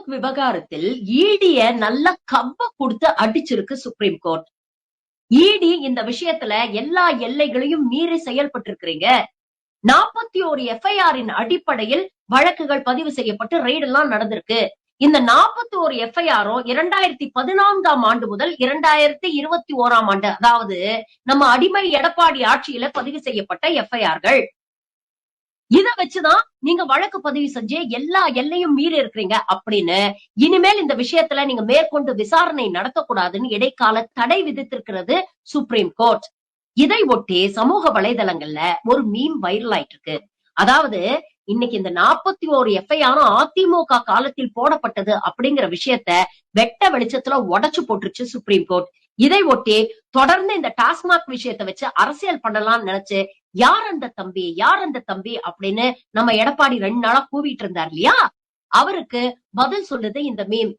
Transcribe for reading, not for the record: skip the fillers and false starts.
டாஸ்மாக் விவகாரத்தில் ஈடிய நல்ல கவ்வ கொடுத்து அடிச்சிருக்கு சுப்ரீம் கோர்ட். ஈடி இந்த விஷயத்துல எல்லா எல்லைகளையும் மீறி செயல்பட்டு இருக்கிறீங்க. 41 எஃப்ஐஆரின் அடிப்படையில் வழக்குகள் பதிவு செய்யப்பட்டு ரெய்டு எல்லாம் நடந்திருக்கு. இந்த 41 எஃப்ஐஆரும் 2014ஆம் ஆண்டு முதல் 2021ஆம் ஆண்டு, அதாவது நம்ம அடிமை எடப்பாடி ஆட்சியில பதிவு செய்யப்பட்ட எஃப்ஐஆர்கள். இத வச்சுதான் நீங்க வழக்கு பதிவு செஞ்சு எல்லா எல்லையும் மீறி இருக்கிறீங்க அப்படின்னு இனிமேல் இந்த விஷயத்துல நீங்க மேற்கொண்டு விசாரணை நடத்தக்கூடாதுன்னு இடைக்கால தடை விதித்திருக்கிறது சுப்ரீம் கோர்ட். இதை ஒட்டி சமூக வலைதளங்கள்ல ஒரு மீம் வைரல் ஆயிட்டு இருக்கு. அதாவது இன்னைக்கு இந்த 41 எஃப்ஐஆரும் அதிமுக காலத்தில் போடப்பட்டது அப்படிங்கிற விஷயத்த வெட்ட வெளிச்சத்துல உடைச்சு போட்டுருச்சு சுப்ரீம் கோர்ட். இதை ஒட்டி தொடர்ந்து இந்த டாஸ்மாக் விஷயத்தை வச்சு அரசியல் பண்ணலாம்னு நினைச்சு யார் அந்த தம்பி அப்படின்னு நம்ம எடப்பாடி 2 நாளா கூவிட்டு இருந்தார் இல்லையா, அவருக்கு பதில் சொல்லுது இந்த மீம்.